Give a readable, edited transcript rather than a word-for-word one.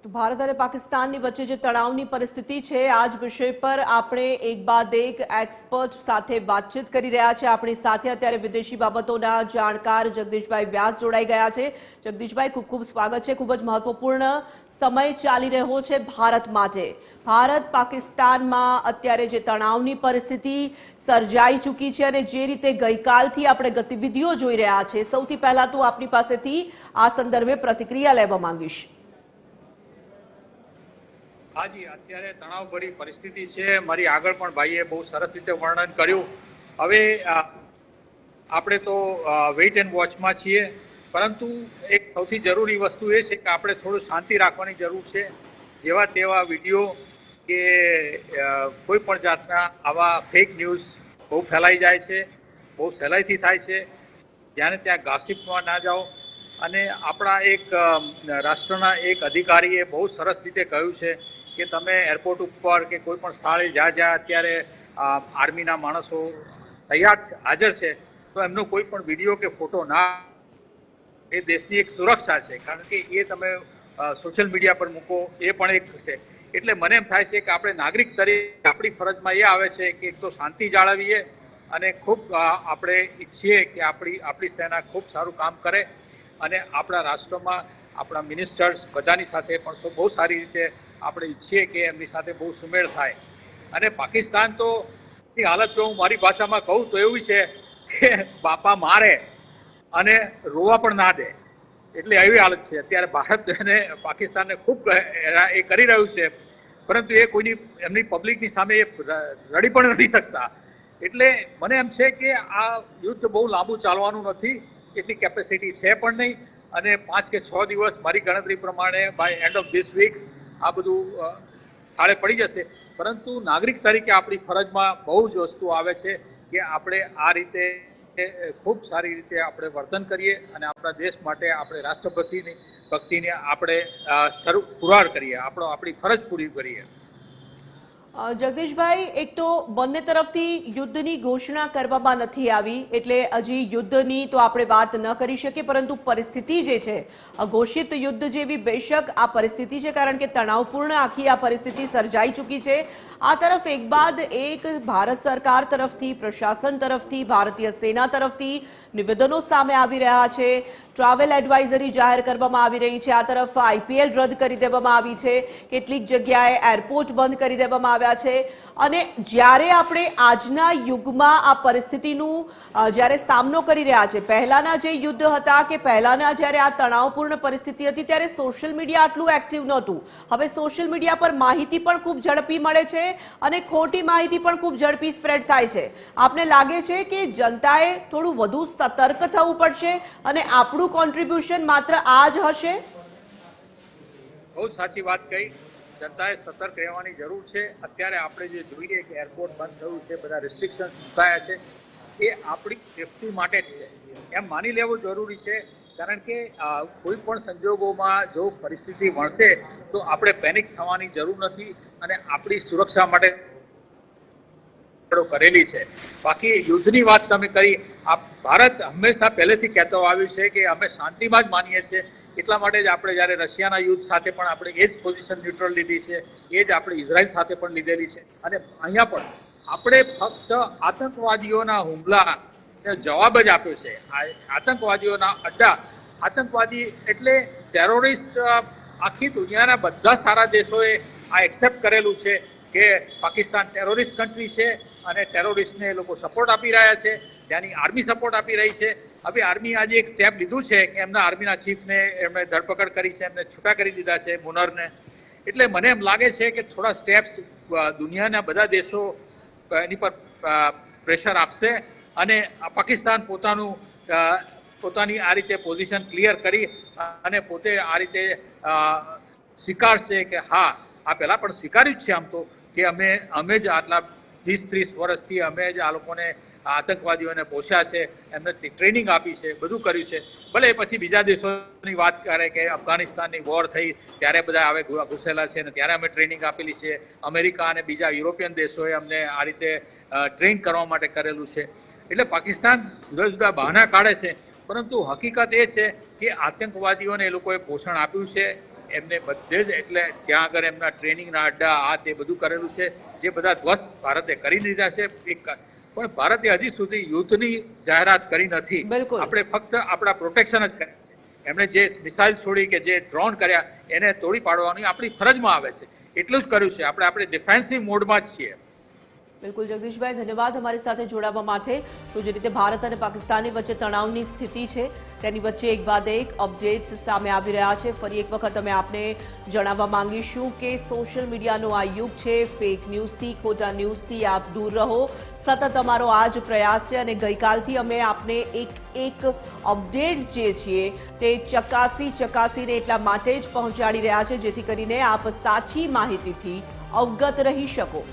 તો ભારત અને પાકિસ્તાનની વચ્ચે જે તણાવની પરિસ્થિતિ છે આ જ વિષય પર આપણે એક બાદ એક એક્સપર્ટ સાથે વાતચીત કરી રહ્યા છે। આપણી સાથે અત્યારે વિદેશી બાબતોના જાણકાર જગદીશભાઈ વ્યાસ જોડાઈ ગયા છે। જગદીશભાઈ, ખૂબ ખૂબ સ્વાગત છે। ખૂબ જ મહત્વપૂર્ણ સમય ચાલી રહ્યો છે ભારત માટે। ભારત પાકિસ્તાનમાં અત્યારે જે તણાવની પરિસ્થિતિ સર્જાઈ ચૂકી છે અને જે રીતે ગઈકાલથી આપણે ગતિવિધિઓ જોઈ રહ્યા છે, સૌથી પહેલા તો આપની પાસેથી આ સંદર્ભે પ્રતિક્રિયા લેવા માંગીશ। હાજી, અત્યારે તણાવભરી પરિસ્થિતિ છે। મારી આગળ પણ ભાઈએ બહુ સરસ રીતે વર્ણન કર્યું। હવે આપણે તો વેઇટ એન્ડ વોચમાં છીએ, પરંતુ એક સૌથી જરૂરી વસ્તુ એ છે કે આપણે થોડું શાંતિ રાખવાની જરૂર છે। જેવા તેવા વિડીયો કે કોઈ પણ જાતના આવા ફેક ન્યૂઝ બહુ ફેલાઈ જાય છે, બહુ સહેલાઈથી થાય છે। જ્યાં ત્યાં ગાસિપમાં ના જાઓ। અને આપણા એક રાષ્ટ્રના એક અધિકારીએ બહુ સરસ રીતે કહ્યું છે કે તમે એરપોર્ટ ઉપર કે કોઈ પણ સ્થળે જ્યાં અત્યારે આર્મીના માણસો તૈયાર હાજર છે, તો એમનો કોઈ પણ વિડીયો કે ફોટો ના, એ દેશની એક સુરક્ષા છે, કારણ કે એ તમે સોશિયલ મીડિયા પર મૂકો એ પણ એક છે। એટલે મને એમ થાય છે કે આપણે નાગરિક તરીકે આપણી ફરજમાં એ આવે છે કે એક તો શાંતિ જાળવીએ અને ખૂબ આપણે ઈચ્છીએ કે આપણી સેના ખૂબ સારું કામ કરે અને આપણા રાષ્ટ્રમાં આપણા મિનિસ્ટર્સ બધાની સાથે પણ બહુ સારી રીતે આપણે ઈચ્છીએ કે એમની સાથે બહુ સુમેળ થાય। અને પાકિસ્તાન તો ની હાલત જો હું મારી ભાષામાં કહું તો એવી છે કે બાપા મારે અને રોવા પણ ના દે, એટલે એવી હાલત છે અત્યારે। ભારત અને પાકિસ્તાનને ખૂબ એ કરી રહ્યું છે, પરંતુ એ કોઈની એમની પબ્લિકની સામે એ રડી પણ નથી શકતા। એટલે મને એમ છે કે આ યુદ્ધ બહુ લાંબુ ચાલવાનું નથી, એટલી કેપેસિટી છે પણ નહીં। અને 5 કે 6 દિવસ મારી ગણતરી પ્રમાણે by end of this week આ બધું થાળે પડી જશે। પરંતુ નાગરિક તરીકે આપણી ફરજમાં બહુ જ વસ્તુ આવે છે કે આપણે આ રીતે ખૂબ સારી રીતે આપણે વર્તન કરીએ અને આપણા દેશ માટે આપણે રાષ્ટ્રભક્તિને આપણે પુરવાર કરીએ, આપણી ફરજ પૂરી કરીએ। જગદીશભાઈ, એક તો બંને તરફથી યુદ્ધની ઘોષણા કરવામાં નથી આવી, એટલે હજી યુદ્ધની તો આપણે વાત ન કરી શકીએ, પરંતુ પરિસ્થિતિ જે છે અઘોષિત યુદ્ધ જેવી બેશક આ પરિસ્થિતિ છે, કારણ કે તણાવપૂર્ણ આખી આ પરિસ્થિતિ સર્જાઈ ચૂકી છે। આ તરફ એક બાદ એક ભારત સરકાર તરફથી, પ્રશાસન તરફથી, ભારતીય સેના તરફથી નિવેદનો સામે આવી રહ્યા છે। ટ્રાવેલ એડવાઇઝરી જાહેર કરવામાં આવી રહી છે। આ તરફ IPL રદ કરી દેવામાં આવી છે, કેટલીક જગ્યાએ એરપોર્ટ બંધ કરી દેવામાં આવ્યા છે। અને જ્યારે આપણે આજના યુગમાં આ પરિસ્થિતિનું જ્યારે સામનો કરી રહ્યા છે, પહેલાના જે યુદ્ધ હતા કે પહેલાના જ્યારે આ તણાવપૂર્ણ પરિસ્થિતિ હતી ત્યારે સોશિયલ મીડિયા આટલું એક્ટિવ નહોતું। હવે સોશિયલ મીડિયા પર માહિતી પણ ખૂબ ઝડપી મળે છે અને ખોટી માહિતી પણ ખૂબ ઝડપી સ્પ્રેડ થાય છે। આપને લાગે છે કે જનતાએ થોડું વધુ સતર્ક થવું પડશે અને આપણું કોન્ટ્રીબ્યુશન માત્ર આ જ હશે? બહુ સાચી વાત કહી। જનતાએ સતર્ક રહેવાની જરૂર છે। અત્યારે આપણે જે જોઈએ કે એરપોર્ટ બંધ થયું છે, બધા રિસ્ટ્રિક્શન્સ મુકાયા છે, એ આપણી સેફટી માટે જ છે એમ માની લેવું જરૂરી છે। કારણ કે કોઈ પણ સંજોગોમાં જો પરિસ્થિતિ વણસે તો આપણે પેનિક થવાની જરૂર નથી અને આપણી સુરક્ષા માટે કરેલી છે। બાકી યુદ્ધની વાત તમે કરી, ભારત હંમેશા પહેલેથી કહેતો આવ્યું છે કે અમે શાંતિમાં જ માનીએ છીએ। એટલા માટે જ આપણે જ્યારે રશિયાના યુદ્ધ સાથે પણ આપણે એ જ પોઝિશન ન્યુટ્રલ લીધી છે, એ જ આપણે ઇઝરાયલ સાથે પણ લીધેલી છે। અને અહીંયા પણ આપણે ફક્ત આતંકવાદીઓના હુમલા જવાબ જ આપ્યો છે। આતંકવાદીઓના અડ્ડા, આતંકવાદી એટલે ટેરોરિસ્ટ, આખી દુનિયાના બધા સારા દેશોએ આ એક્સેપ્ટ કરેલું છે કે પાકિસ્તાન ટેરોરિસ્ટ કન્ટ્રી છે અને ટેરોરિસ્ટને એ લોકો સપોર્ટ આપી રહ્યા છે, ત્યાંની આર્મી સપોર્ટ આપી રહી છે। હવે આર્મી આજે એક સ્ટેપ લીધું છે કે એમના આર્મીના ચીફને એમણે ધરપકડ કરી છે, એમને છૂટા કરી દીધા છે, મુનરને। એટલે મને એમ લાગે છે કે થોડા સ્ટેપ્સ દુનિયાના બધા દેશો એની પર પ્રેશર આપશે અને પાકિસ્તાન પોતાની આ રીતે પોઝિશન ક્લિયર કરી અને પોતે આ રીતે સ્વીકારશે કે હા, આ પહેલાં પણ સ્વીકાર્યું જ છે આમ તો, કે અમે જ આટલા 20-30 વર્ષથી અમે જ આ લોકોને આતંકવાદીઓને પોષ્યા છે, એમને ટ્રેનિંગ આપી છે, બધું કર્યું છે। ભલે પછી બીજા દેશોની વાત કરે કે અફઘાનિસ્તાનની વોર થઈ ત્યારે બધા હવે ઘૂસેલા છે ને ત્યારે અમે ટ્રેનિંગ આપેલી છે, અમેરિકા અને બીજા યુરોપિયન દેશોએ અમને આ રીતે ટ્રેન કરવા માટે કરેલું છે। એટલે પાકિસ્તાન જુદા જુદા બહાના કાઢે છે, પરંતુ હકીકત એ છે કે આતંકવાદીઓને એ લોકોએ પોષણ આપ્યું છે, એમને બધે જ એટલે ત્યાં આગળ એમના ટ્રેનિંગના અડ્ડા આ તે બધું કરેલું છે, જે બધા ધ્વસ્ત ભારતે કરી દીધા છે. પણ ભારતે હજી સુધી યુદ્ધની જાહેરાત કરી નથી. બિલકુલ. આપણે ફક્ત આપણા પ્રોટેક્શન જ કર્યા છે. એમણે જે મિસાઇલ છોડી કે જે ડ્રોન કર્યા એને તોડી પાડવાની આપણી ફરજમાં આવે છે, એટલું જ કર્યું છે. આપણે ડિફેન્સની મોડમાં જ છીએ. બિલકુલ જગદીશભાઈ, ધન્યવાદ અમારી સાથે જોડાવા માટે. તો જે રીતે ભારત અને પાકિસ્તાનની વચ્ચે તણાવની સ્થિતિ છે તેની વચ્ચે એક બાદ એક અપડેટ્સ સામે આવી રહ્યા છે. ફરી એક વખત અમે આપને જણાવવા માંગીશું કે સોશિયલ મીડિયાનો આ યુગ છે, ફેક ન્યૂઝથી, ખોટા ન્યૂઝથી આપ દૂર રહો. સતત અમારો આ જ પ્રયાસ છે અને ગઈકાલથી અમે આપને એક અપડેટ્સ જે છીએ તે ચકાસીને એટલા માટે જ પહોંચાડી રહ્યા છે જેથી કરીને આપ સાચી માહિતીથી અવગત રહી શકો.